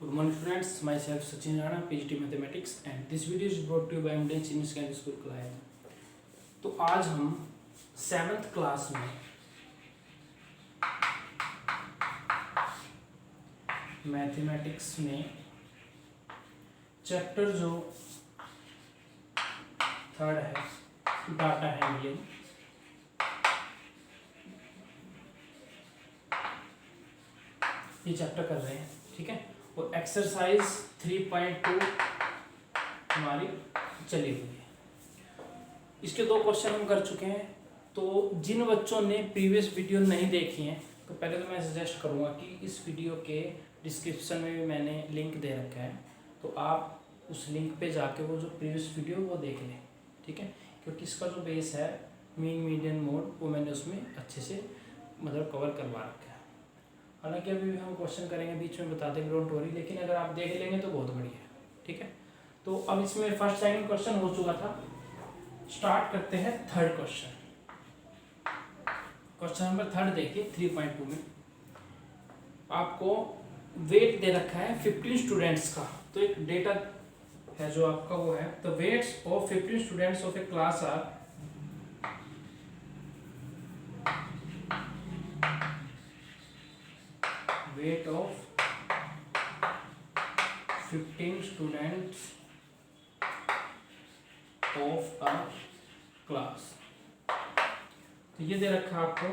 Good morning friends, myself Sachin Rana, PhD Mathematics and this video is brought to you by MD Senior Secondary School Kalayan। तो आज हम 7th class में mathematics में chapter जो third है data handling, ये chapter कर रहे हैं, ठीक है। और एक्सरसाइज 3.2 हमारी चली हुई है। इसके 2 क्वेश्चन हम कर चुके हैं। तो जिन बच्चों ने प्रीवियस वीडियो नहीं देखी हैं तो पहले तो मैं सजेस्ट करूँगा कि इस वीडियो के डिस्क्रिप्शन में भी मैंने लिंक दे रखा है, तो आप उस लिंक पे जाके वो जो प्रीवियस वीडियो वो देख लें, ठीक है। क्योंकि इसका जो बेस है मीन मीडियन मोड वो मैंने उसमें अच्छे से मतलब कवर करवा रखा है। हालांकि अभी भी हम क्वेश्चन करेंगे, बीच में बता देंगे, डोंट वरी, लेकिन अगर आप देख लेंगे तो बहुत बढ़िया है, ठीक है। तो अब इसमें फर्स्ट सेकंड क्वेश्चन हो चुका था, स्टार्ट करते हैं थर्ड क्वेश्चन। क्वेश्चन नंबर 3 देखिए 3.2 में आपको वेट दे रखा है 15 स्टूडेंट्स का। तो एक डेटा है जो आपका वो है, the weights of 15 students of a class are weight of 15 students of a class। तो ये दे रखा है आपको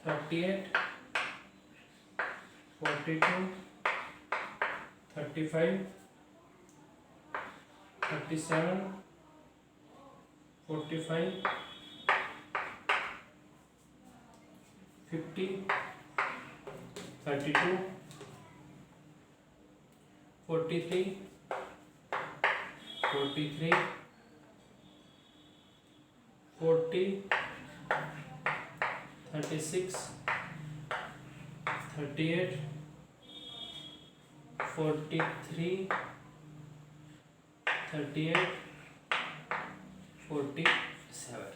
38, 42, 35, 37, 45, 50, 32, 43, 43, 40, 36, 38, 43, 38, 47,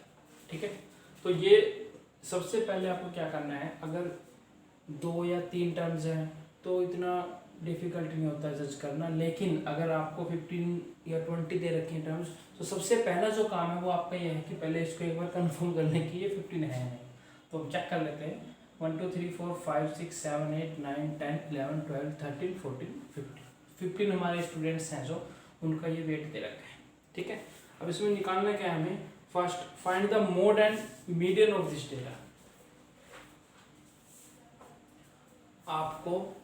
ठीक है। तो ये सबसे पहले आपको क्या करना है, अगर 2 या 3 टर्म्स हैं तो इतना डिफिकल्ट नहीं होता है जज करना, लेकिन अगर आपको 15 या 20 दे रखे हैं टर्म्स तो सबसे पहला जो काम है वो आपका ये है कि पहले इसको एक बार कंफर्म करने की ये 15 है नहीं। तो हम चेक कर लेते हैं 1 2 3 4 5 6 7 8 9 10 11 12 13 14 15 हमारे स्टूडेंट्स हैं जो उनका ये वेट दे रखा है, ठीक है। अब इसमें निकालना क्या है हमें, first find the mode and median of this data. आपको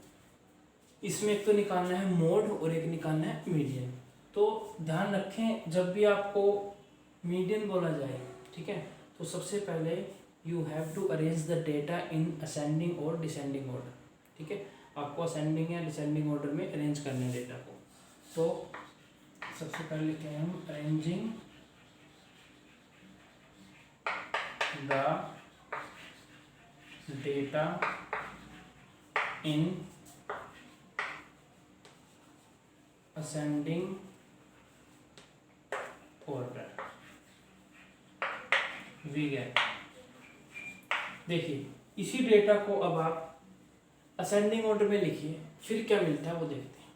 इसमें एक तो निकालना है मोड और एक निकालना है मीडियन। तो ध्यान रखें जब भी आपको मीडियन बोला जाए, ठीक है, तो सबसे पहले you have to arrange the data in ascending और डिसेंडिंग ऑर्डर, ठीक है। आपको असेंडिंग या डिसेंडिंग ऑर्डर में अरेंज करना है डेटा को। तो सबसे पहले लिखते हैं हम arranging the data in ascending order we get। देखिए इसी डेटा को अब आप असेंडिंग ऑर्डर में लिखिए, फिर क्या मिलता है वो देखते हैं।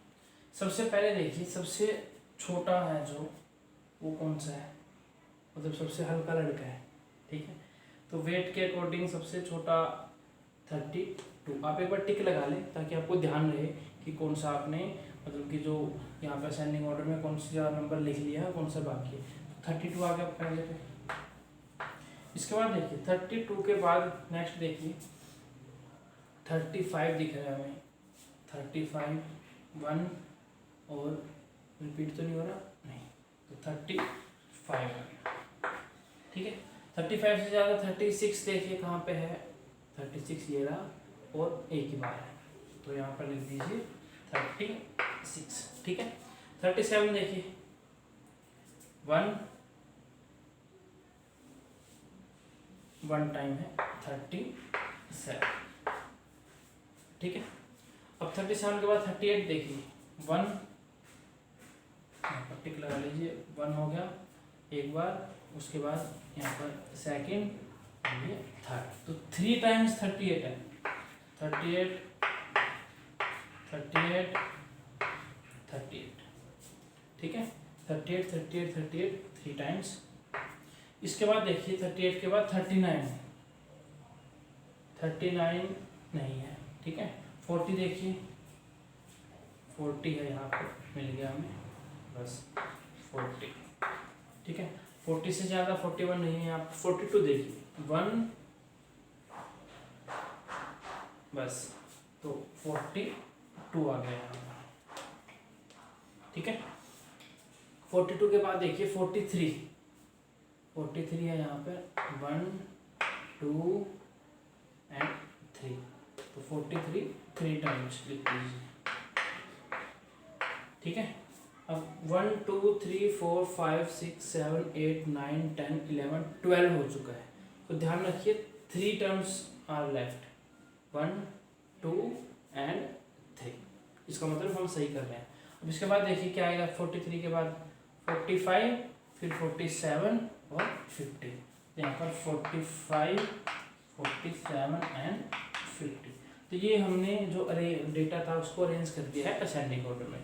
सबसे पहले देखिए सबसे छोटा है जो वो कौन सा है, मतलब सबसे हल्का लड़का है, ठीक है। तो वेट के अकॉर्डिंग सबसे छोटा 32। आप एक बार टिक लगा लें ताकि आपको ध्यान रहे कि कौन सा आपने मतलब कि जो यहाँ पे असेंडिंग ऑर्डर में कौन सा नंबर लिख लिया है, कौन सा बाकी है। तो 32 आ गया पहले पे। इसके बाद देखिए 32 के बाद नेक्स्ट देखिए 35 दिख रहा है हमें, 35 1 और रिपीट तो नहीं हो रहा, नहीं, तो 35 आ गया, ठीक है। 35 से ज़्यादा 36 देखिए कहाँ पे है, 36 ये रहा और एक ही बार है, तो यहाँ पर लिख दीजिए 36, ठीक है। 37 देखिए 1 टाइम है 37, ठीक है। अब 37 के बाद 38 देखिए 1, यहाँ पर टिक लगा लीजिए, 1 हो गया एक बार, उसके बाद यहाँ पर सेकंड और ये थर्ड, तो 3 टाइम्स 38 है, 38 38 38, ठीक है, 38 38 38 3 टाइम्स। इसके बाद देखिए 38 के बाद 39 नहीं है, ठीक है। 40 देखिए 40 है, यहाँ पर मिल गया हमें बस 40, ठीक है। 40 से ज़्यादा 41 नहीं है, आप 42 देखिए 1 बस, तो 42 आ गया यहाँ पर, ठीक है। 42 के बाद देखिए 43 है यहाँ पर 1 2 एंड 3, तो 43 3 टाइम्स लिख लीजिए, ठीक है। अब 1 2 3 4 5 6 7 8 9 10 11 12 हो चुका है, तो ध्यान रखिए 3 टर्म्स आर लेफ्ट, 1 2 एंड 3, इसका मतलब हम सही कर रहे हैं। अब इसके बाद देखिए क्या आएगा, 43 के बाद 45, फिर 47 और 50, यहाँ पर 45 47 एंड 50, तो ये हमने जो अरे डेटा था उसको अरेंज कर दिया है असेंडिंग ऑर्डर में।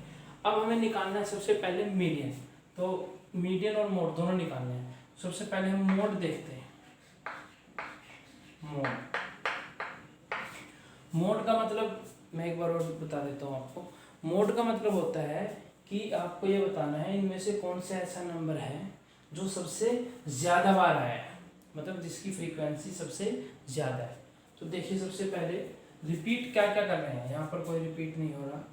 अब हमें निकालना है सबसे पहले मीडियन, तो मीडियन और मोड दोनों निकालने हैं। सबसे पहले हम मोड देखते हैं। मोड का मतलब मैं एक बार और बता देता हूँ आपको। मोड का मतलब होता है कि आपको ये बताना है इनमें से कौन सा ऐसा नंबर है जो सबसे ज़्यादा बार आया है, मतलब जिसकी फ्रीक्वेंसी सबसे ज़्यादा है। तो देखिए सबसे पहले रिपीट क्या क्या कर रहे हैं, यहाँ पर कोई रिपीट नहीं हो रहा।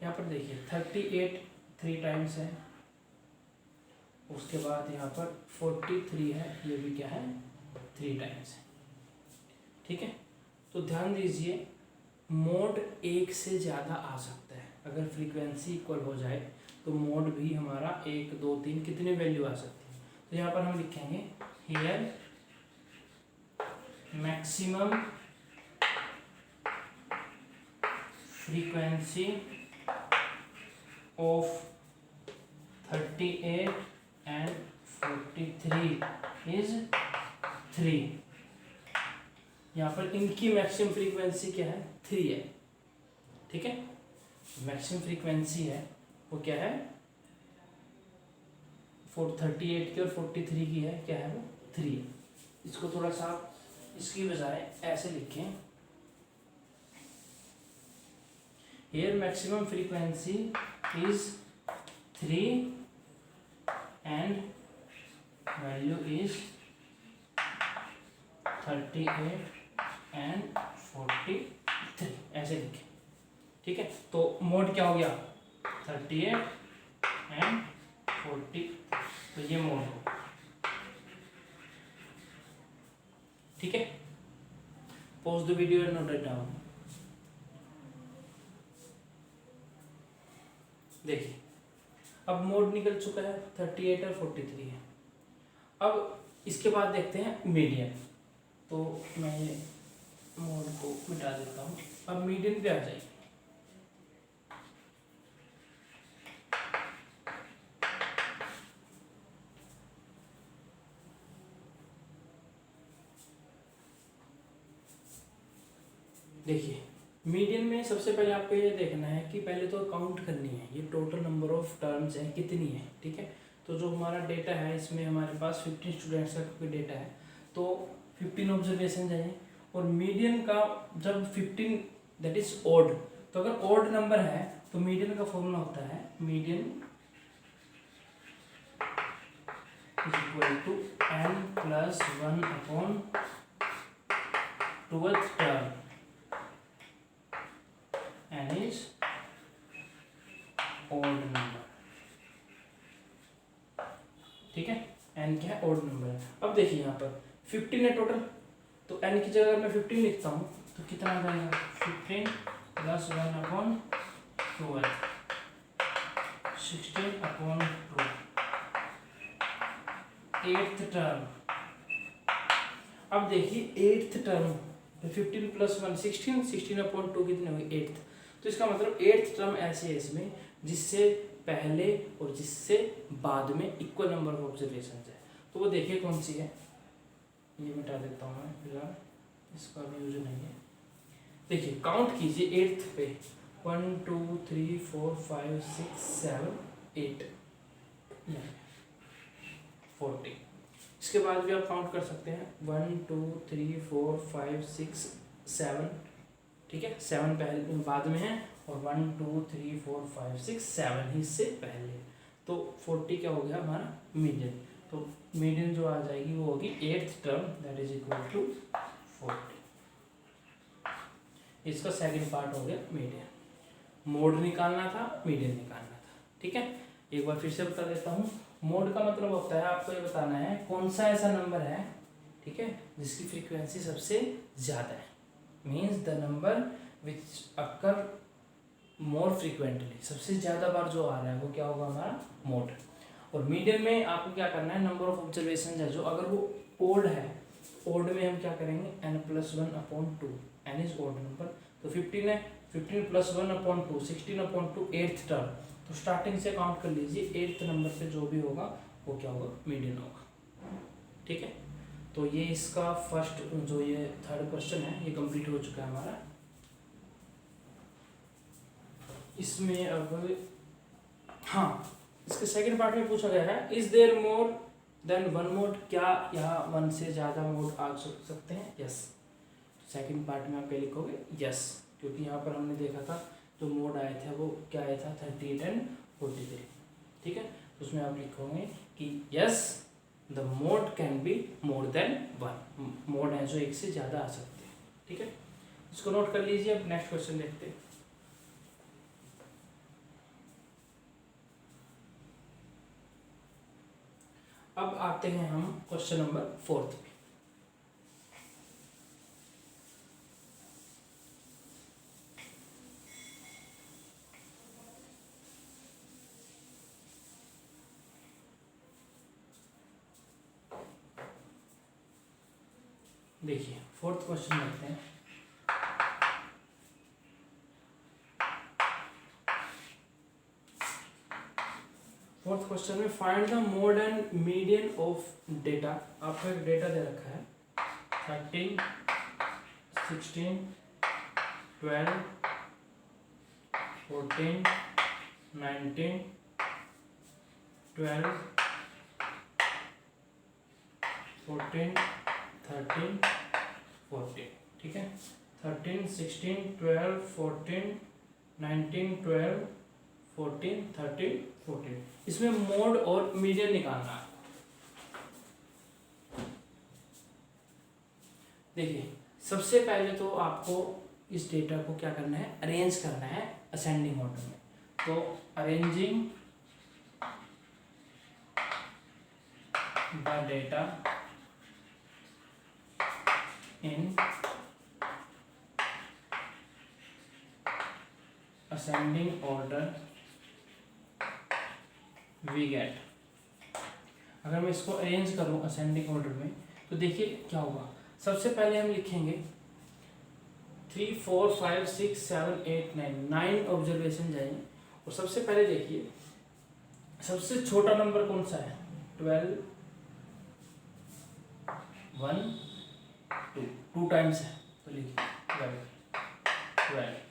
यहाँ पर देखिए 38 3 टाइम्स है, उसके बाद यहाँ पर 43 है, ये भी क्या है 3 टाइम्स है, ठीक है। तो ध्यान दीजिए मोड 1 से ज़्यादा आ सकता है, अगर फ्रीक्वेंसी इक्वल हो जाए तो मोड भी हमारा 1 2 3 कितने वैल्यू आ सकती है। तो यहाँ पर हम लिखेंगे here maximum frequency of 38 and 43 is 3। यहाँ पर इनकी मैक्सिमम फ्रीक्वेंसी क्या है 3 है, ठीक है। मैक्सिमम फ्रीक्वेंसी है वो क्या है 38 की और 43 की है, क्या है वो 3। इसको थोड़ा सा इसकी बजाय ऐसे लिखें, here maximum frequency is 3 and value is 38 and 43, ऐसे लिखें, ठीक है। तो मोड क्या हो गया 38 एंड 40, तो ये मोड हो, ठीक है। Pause the video and note it down. देखिए अब मोड निकल चुका है 38 और 43 है। अब इसके बाद देखते हैं मीडियन, तो मैं ये मोड को मिटा देता हूँ। अब मीडियन पे आ जाइए। देखिए मीडियन में सबसे पहले आपको ये देखना है कि पहले तो काउंट करनी है ये टोटल नंबर ऑफ टर्म्स है कितनी है, ठीक है। तो जो हमारा डेटा है इसमें हमारे पास 15 स्टूडेंट्स का कोई डेटा है, तो 15 ऑब्जर्वेशन चाहिए। और मीडियन का जब 15 दैट इज ऑड, तो अगर ऑड नंबर है तो मीडियन का फॉर्मूला होता है median is equal to n+1/12th term, n is odd number, ठीक है। n क्या है odd नंबर है। अब देखिए यहाँ पर 15 है टोटल, तो n की जगह मैं 15 लिखता हूँ तो कितना आ जाएगा 15+1/12 16/2 8th टर्म। अब देखिए 8th टर्म 15+1 16 16/2 कितने हुई 8th, तो इसका मतलब 8th टर्म ऐसे है इसमें जिससे पहले और जिससे बाद में इक्वल नंबर ऑफ ऑब्जर्वेशन है। तो वो देखिए कौन सी है, ये मिटा देता हूँ मैं फिलहाल, इसका भी यूज नहीं है। देखिए काउंट कीजिए 8th पे 1 2 3 4 5 6 7 8 40। इसके बाद भी आप काउंट कर सकते हैं 1 2 3 4 5 6 7, ठीक है, 7 पहले बाद में है और 1 2 3 4 5 6 7 ही से पहले, तो 40 क्या हो गया हमारा मीडियन। तो मीडियन जो आ जाएगी वो होगी 8th term, that is equal to 40। इसका सेकंड पार्ट हो गया मीडियन। मोड निकालना था, मीडियन निकालना था, ठीक है। एक बार फिर से बता देता हूँ। मोड का मतलब होता है आपको ये बताना है कौन सा ऐसा नंबर है, ठीक है, जिसकी फ्रीक्वेंसी सबसे ज़्यादा है, means the number which occur more frequently, सबसे ज़्यादा बार जो आ रहा है वो क्या होगा हमारा मोड। और मीडियन में आपको क्या करना है, नंबर ऑफ ऑब्जर्वेशन है जो, अगर वो ओड है, ओड में हम क्या करेंगे n+1/2, n is odd number, तो 15 है, 15 + 1/2 16/2 8th टर्म, तो स्टार्टिंग से काउंट कर लीजिए 8th नंबर पे जो भी होगा वो क्या होगा मीडियन होगा, ठीक है। तो ये इसका फर्स्ट जो ये थर्ड क्वेश्चन है ये कंप्लीट हो चुका है हमारा। इसमें अब हाँ, इसके सेकंड पार्ट में पूछा गया है is there more than one mode, क्या यहाँ 1 से ज़्यादा मोड आ सकते हैं, यस। सेकंड पार्ट में आप क्या लिखोगे, यस, क्योंकि यहाँ पर हमने देखा था जो मोड आए थे वो क्या आया था 38 एंड 43, ठीक है। तो उसमें आप लिखोगे कि yes the mode can be more than 1, mode है जो एक से ज़्यादा आ सकते हैं, ठीक है। इसको नोट कर लीजिए। अब नेक्स्ट क्वेश्चन देखते हैं। अब आते हैं हम क्वेश्चन नंबर 4 पे। देखिए 4th क्वेश्चन देखते हैं। फोर्थ क्वेश्चन में find the mode and median of data. आपको एक डेटा दे रखा है 13 16 12 14 19 12 14 13 14, ठीक है। 13 16 12 14 19 12 14 13 14, इसमें मोड और मीडियन निकालना है। देखिए सबसे पहले तो आपको इस डेटा को क्या करना है, अरेंज करना है असेंडिंग ऑर्डर में। तो arranging the data in ascending order we get. अगर मैं इसको अरेंज करूं असेंडिंग ऑर्डर में तो देखिए क्या होगा। सबसे पहले हम लिखेंगे 3 4 5 6 7 8 9 ऑब्जर्वेशन जाएंगे। और सबसे पहले देखिए सबसे छोटा नंबर कौन सा है, 12 1 2 टाइम्स है, तो लिखिए 12।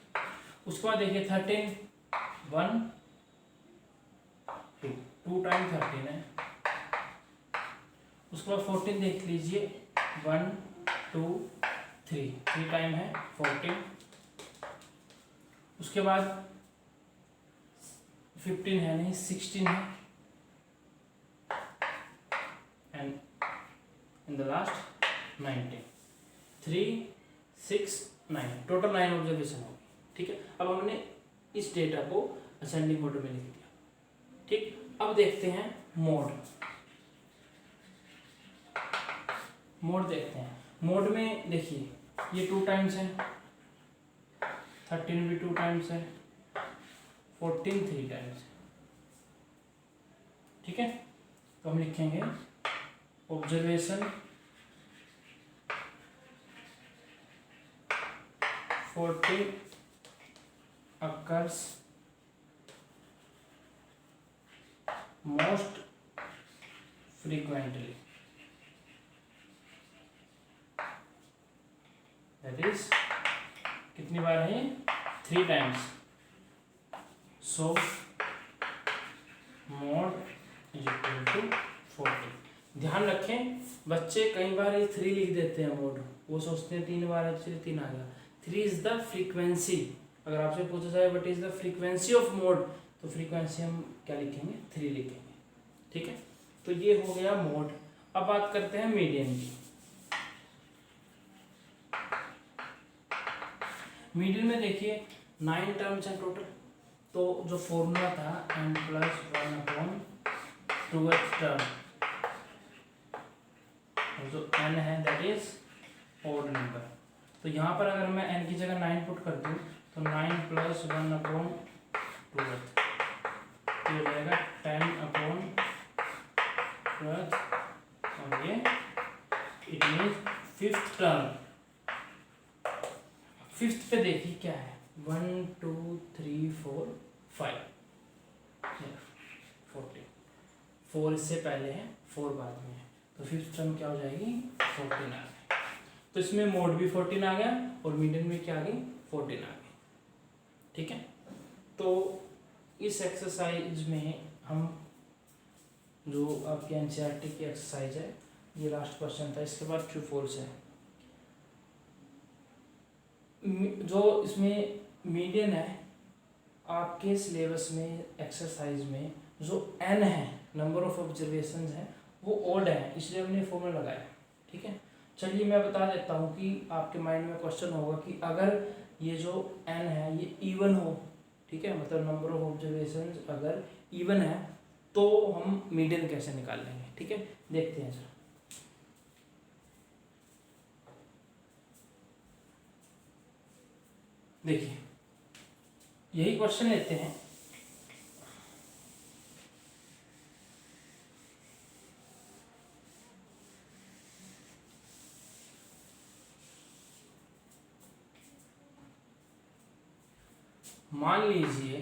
उसके बाद देखिए 13 1 2 टाइम 13 है। उसके बाद 14 देख लीजिए 1 2 3 टाइम है 14। उसके बाद 15 है नहीं 16 है, and in the last 19 3 6 9, total 9 observation होगी, ठीक है। अब हमने इस डेटा को असेंडिंग ऑर्डर में लिख दिया, ठीक। अब देखते हैं मोड। मोड देखते हैं। मोड में देखिए ये 2 टाइम्स है, 13 भी 2 टाइम्स है, 14 3 टाइम्स है, ठीक है। तो हम लिखेंगे observation 14 occurs most frequently, that is कितनी बार है, 3 times, so mode is equal to 40। ध्यान रखें बच्चे कई बार ये 3 लिख देते हैं मोड, वो सोचते हैं 3 बार है तो 3 आ गया। 3 इज द फ्रीक्वेंसी। अगर आपसे पूछा जाए what is the frequency of mode, तो फ्रीक्वेंसी हम क्या लिखेंगे, 3 लिखेंगे। ठीक है, तो ये हो गया मोड। अब बात करते हैं मीडियन की। मीडियन में देखिए 9 टर्म्स हैं टोटल, तो जो फॉर्मूला था n+1/2th टर्म, जो n है दैट इज ऑड नंबर। तो यहाँ पर अगर मैं n की जगह 9 पुट कर दूँ तो 9+1/2th ये हो जाएगा 10/12th, और ये it mean 5th term. 5th पे देखिए क्या है, 1 2 3 4 5 14, 4 इससे पहले है 4 बाद में है, तो 5th टर्म क्या हो जाएगी 14 आ गई। तो इसमें मोड भी 14 आ गया और मीडियन में क्या आ गई 14 आ गई। ठीक है, तो इस एक्सरसाइज में हम जो आपके एनसीईआरटी की एक्सरसाइज है, ये लास्ट क्वेश्चन था, इसके बाद ट्रू फॉल्स है। जो इसमें मीडियन है आपके सिलेबस में एक्सरसाइज में जो n है नंबर ऑफ ऑब्जर्वेशंस है वो ओड है, इसलिए हमने फॉर्मूला लगाया। ठीक है, चलिए मैं बता देता हूँ कि आपके माइंड में क्वेश्चन होगा कि अगर ये जो n है ये इवन हो, ठीक है, मतलब नंबर ऑफ ऑब्जर्वेशंस अगर इवन है तो हम मीडियन कैसे निकाल लेंगे। ठीक है, देखते हैं सर। देखिए यही क्वेश्चन लेते हैं, मान लीजिए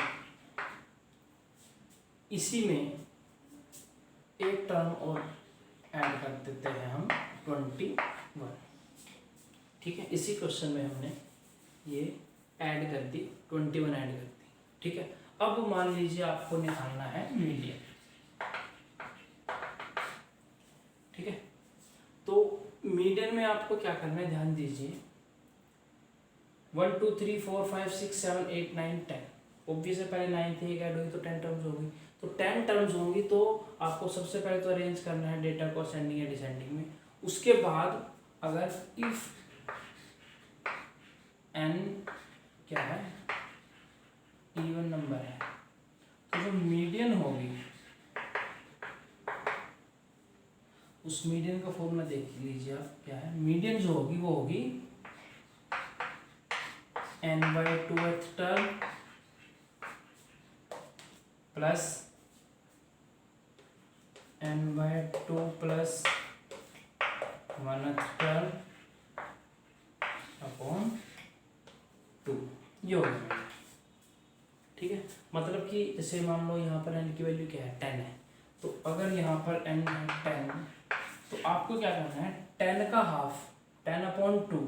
इसी में एक टर्म और ऐड कर देते हैं हम 21। ठीक है, इसी क्वेश्चन में हमने ये ऐड कर दी 21 ऐड कर दी। ठीक है, अब मान लीजिए आपको निकालना है मीडियन। ठीक है, तो मीडियन में आपको क्या करना है, ध्यान दीजिए 1 2 3 4 5 6 7 8 9 10, ऑब्वियस है पहले 9 थी, एक ऐड हुई तो 10 टर्म्स होगी। तो 10 टर्म्स होंगी तो आपको सबसे पहले तो अरेंज करना है डेटा को असेंडिंग या डिसेंडिंग में। उसके बाद अगर इफ n क्या है इवन नंबर है तो जो मीडियन होगी उस मीडियन का फॉर्मूला देख लीजिए आप, क्या है मीडियन जो होगी वो होगी n/2th term plus n/2 plus 1th term upon 2, ये हो गया। ठीक है, मतलब कि जैसे मान लो यहाँ पर n की वैल्यू क्या है 10 है, तो अगर यहाँ पर n है 10 तो आपको क्या करना है 10 का हाफ 10/2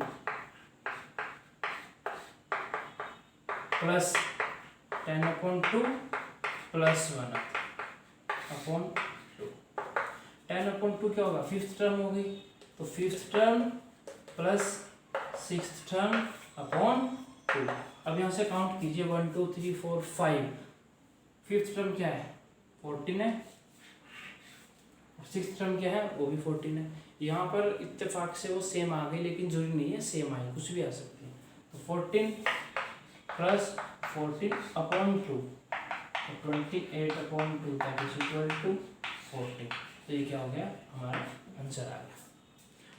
प्लस 10/2 प्लस 1/2। 10/2 क्या होगा 5th टर्म होगी, तो 5th term plus 6th term upon 2। अब यहाँ से काउंट कीजिए 1 2 3 4 5, 5th टर्म क्या है 14 है, 6th टर्म क्या है वो भी 14 है। यहाँ पर इत्तेफाक से वो सेम आ गई, लेकिन जरूरी नहीं है सेम आए, कुछ भी आ सकती है। तो 14 प्लस 14/2 तो 28/2 दैट इज इक्वल टू 40। तो ये क्या हो गया हमारा आंसर आ गया।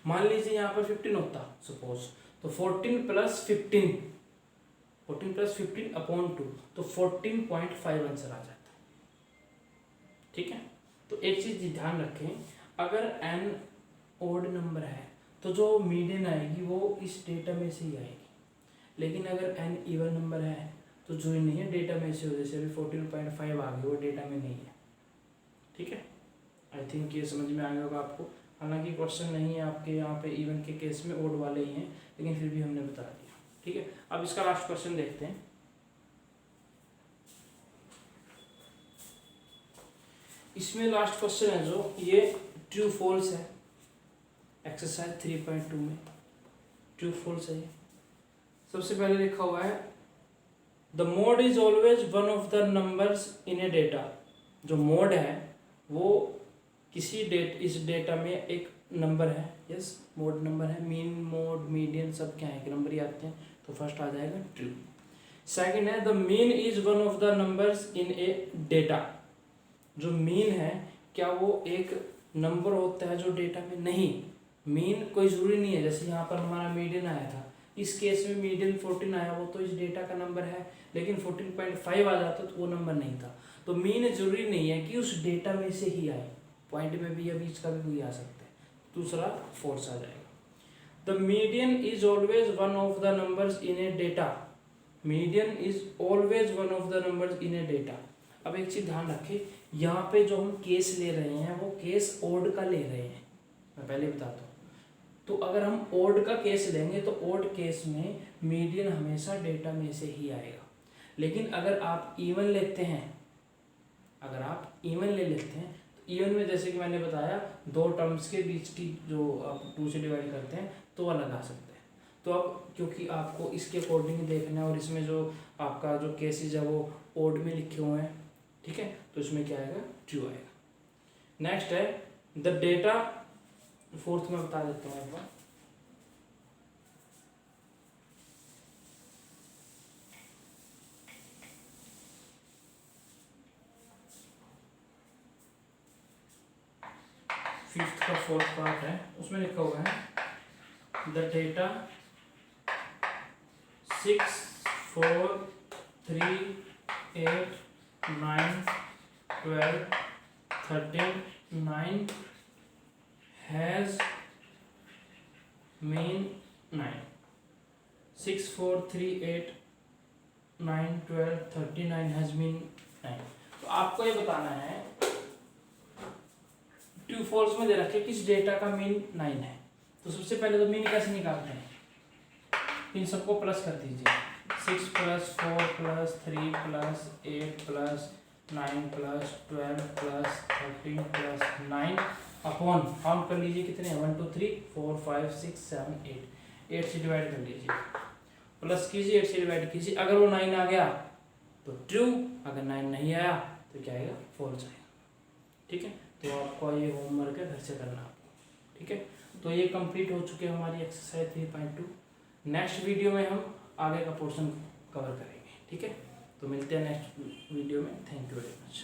मान लीजिए यहाँ पर 15 होता सपोज, तो 14 प्लस 15/2 तो 14.5 आंसर आ जाता। ठीक है, तो एक चीज ध्यान रखें, अगर n ओड नंबर है तो जो मीडियन आएगी वो इस डेटा में से ही आएगी, लेकिन अगर n इवन नंबर है तो जो नहीं है डेटा में से, जैसे अभी 14.5 आ गई वो डेटा में नहीं है। ठीक है, आई थिंक ये समझ में आ गया होगा आपको। हालांकि क्वेश्चन नहीं है आपके यहाँ पे इवन के केस में, ओड वाले ही हैं, लेकिन फिर भी हमने बता दिया। ठीक है, अब इसका लास्ट क्वेश्चन देखते हैं। इसमें लास्ट क्वेश्चन है जो ये ट्रू फॉल्स है, एक्सरसाइज 3.2 में ट्रू फॉल्स है। सबसे पहले लिखा हुआ है the mode is always one of the numbers in A data. जो मोड है वो किसी इस डेटा में एक नंबर है। यस, मोड नंबर है। मीन, मोड, मीडियन सब क्या है, एक नंबर ही आते हैं, तो फर्स्ट आ जाएगा ट्रू। सेकंड है the mean is one of the numbers in A data. जो मीन है क्या वो एक नंबर होता है जो डेटा में? नहीं, मीन कोई ज़रूरी नहीं है। जैसे यहाँ पर हमारा मीडियन आया था, इस केस में मीडियन 14 आया, वो तो इस डेटा का नंबर है, लेकिन 14.5 आ जाता तो वो नंबर नहीं था। तो मीन जरूरी नहीं है कि उस डेटा में से ही आए, पॉइंट में भी या बीच का भी कोई आ सकता है। दूसरा फोर्स आ जाएगा। The median is always one of the numbers in A data. Median is always one of the numbers in A data. अब एक चीज ध्यान रखें, यहाँ पे जो हम केस ले रहे हैं वो केस ओड का ले रहे हैं, मैं पहले बताता हूँ। तो अगर हम ओड का केस लेंगे तो ओड केस में मीडियन हमेशा डेटा में से ही आएगा। लेकिन अगर आप इवन लेते हैं, अगर आप इवन ले लेते हैं तो इवन में जैसे कि मैंने बताया दो टर्म्स के बीच की जो आप 2 से डिवाइड करते हैं तो वह लगा सकते हैं। तो अब क्योंकि आपको इसके अकॉर्डिंग देखना है और इसमें जो आपका जो केसेज है वो ओड में लिखे हुए हैं, ठीक है, तो इसमें क्या आएगा? ट्रू आएगा। नेक्स्ट है द डेटा, फोर्थ में बता देता हूँ एक बार। फिफ्थ का फोर्थ पार्ट है, उसमें लिखा हुआ है the data 6, 4, 3, 8, 9, 12, 13, 9 has mean 9। 6, 4, 3, 8, 9, 12, 39 has mean 9। तो आपको ये बताना है ट्रू फॉल्स में दे रखे किस डेटा का मीन 9 है। तो सबसे पहले तो मीन कैसे निकालते हैं, इन सबको प्लस कर दीजिए। 6 + 4 + 3 + 8 + 9 + 12 + 13 + 9 अपॉन काउंट कर लीजिए कितने हैं, 1 2 3 4 5 6 7 8। 8 से डिवाइड कर लीजिए, प्लस कीजिए, 8 से डिवाइड कीजिए। अगर वो 9 आ गया तो ट्रू, अगर 9 नहीं आया तो क्या आएगा? फॉल्स आएगा। ठीक है, तो आपको ये होमवर्क है, घर से करना आपको। ठीक है, तो ये कंप्लीट हो चुके हैं हमारी एक्सरसाइज 3.2। नेक्स्ट वीडियो में हम आगे का पोर्शन कवर करेंगे। ठीक है, तो मिलते हैं नेक्स्ट वीडियो में। Thank you very much.